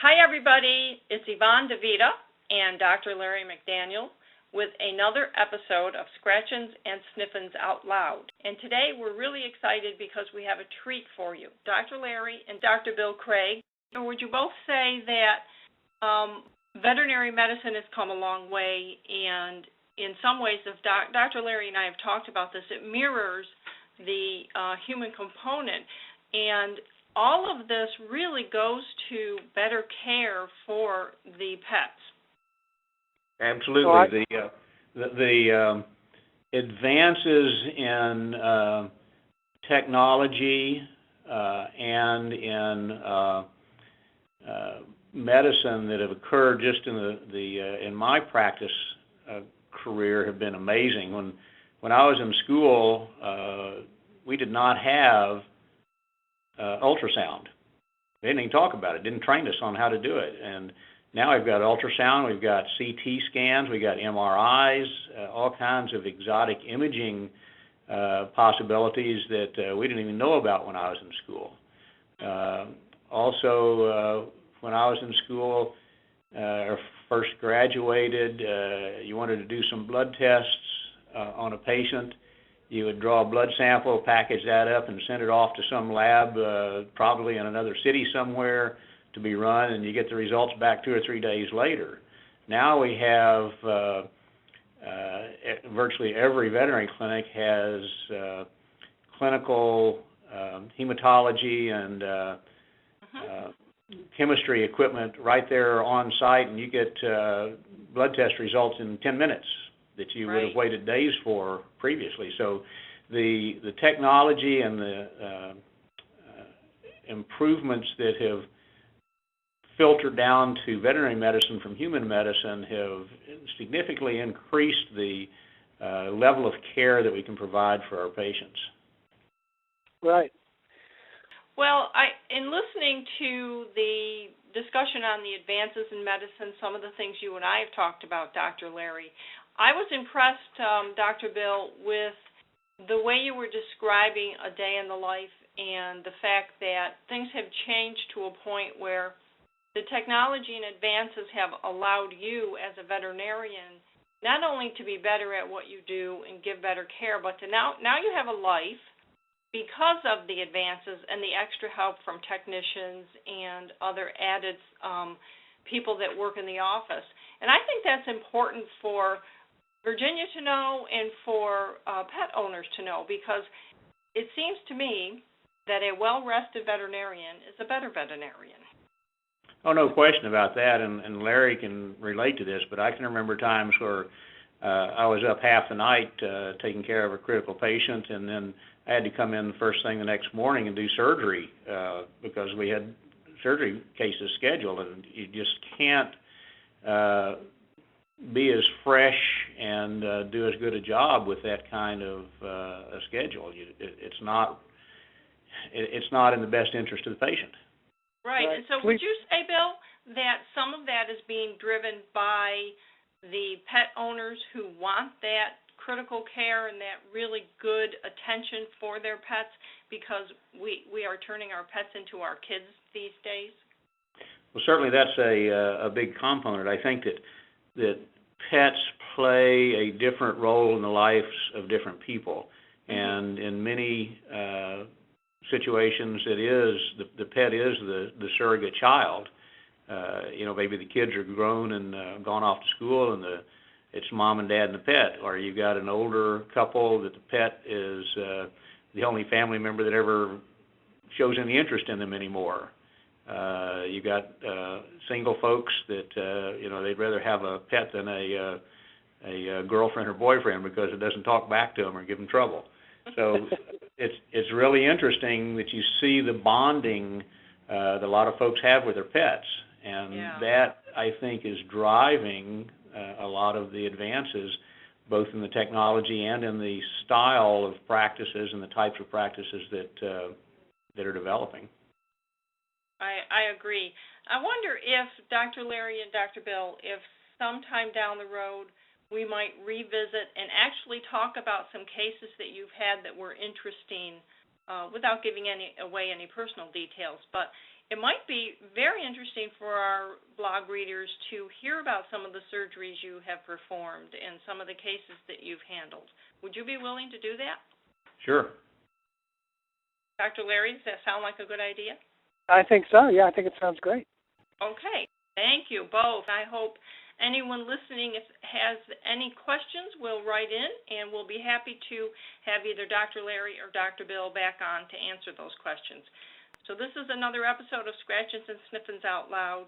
Hi, everybody. It's Yvonne DeVita and Dr. Larry McDaniel with another episode of Scratchins and Sniffins Out Loud. And today we're really excited because we have a treat for you. Dr. Larry and Dr. Bill Craig, would you both say that veterinary medicine has come a long way, and in some ways, if Dr. Larry and I have talked about this, it mirrors the human component, and all of this really goes to better care for the pets. Absolutely. The advances in technology and in medicine that have occurred just in my practice career have been amazing. When I was in school, we did not have ultrasound. They didn't even talk about it, didn't train us on how to do it. And now we've got ultrasound, we've got CT scans, we've got MRIs, all kinds of exotic imaging possibilities that we didn't even know about when I was in school. Also, when I was in school, or first graduated, you wanted to do some blood tests on a patient. You would draw a blood sample, package that up, and send it off to some lab, probably in another city somewhere, to be run, and you get the results back 2 or 3 days later. Now we have virtually every veterinary clinic has clinical hematology and chemistry equipment right there on site, and you get blood test results in 10 minutes that you would have waited days for previously. So the technology and the improvements that have filtered down to veterinary medicine from human medicine have significantly increased the level of care that we can provide for our patients. Right. Well, in listening to the discussion on the advances in medicine, some of the things you and I have talked about, Dr. Larry, I was impressed, Dr. Bill, with the way you were describing a day in the life and the fact that things have changed to a point where the technology and advances have allowed you as a veterinarian not only to be better at what you do and give better care, but to now you have a life because of the advances and the extra help from technicians and other added people that work in the office. And I think that's important for Virginia to know and for pet owners to know, because it seems to me that a well-rested veterinarian is a better veterinarian. Oh, no question about that, and Larry can relate to this, but I can remember times where I was up half the night taking care of a critical patient, and then I had to come in the first thing the next morning and do surgery because we had surgery cases scheduled, and you just can't be as fresh and do as good a job with that kind of a schedule. It's not in the best interest of the patient. Right. And so would you say, Bill, that some of that is being driven by the pet owners who want that critical care and that really good attention for their pets, because we are turning our pets into our kids these days? Well, certainly that's a big component. I think that pets play a different role in the lives of different people, and in many situations the pet is the surrogate child. Maybe the kids are grown and gone off to school, and it's mom and dad and the pet, or you've got an older couple that the pet is the only family member that ever shows any interest in them anymore. You got single folks that they'd rather have a pet than a girlfriend or boyfriend because it doesn't talk back to them or give them trouble. So it's really interesting that you see the bonding that a lot of folks have with their pets, and that I think is driving a lot of the advances, both in the technology and in the style of practices and the types of practices that are developing. I agree. I wonder if, Dr. Larry and Dr. Bill, if sometime down the road we might revisit and actually talk about some cases that you've had that were interesting, without giving away any personal details. But it might be very interesting for our blog readers to hear about some of the surgeries you have performed and some of the cases that you've handled. Would you be willing to do that? Sure. Dr. Larry, does that sound like a good idea? I think so. Yeah, I think it sounds great. Okay. Thank you both. I hope anyone listening has any questions will write in, and we'll be happy to have either Dr. Larry or Dr. Bill back on to answer those questions. So this is another episode of Scratchings and Sniffins Out Loud.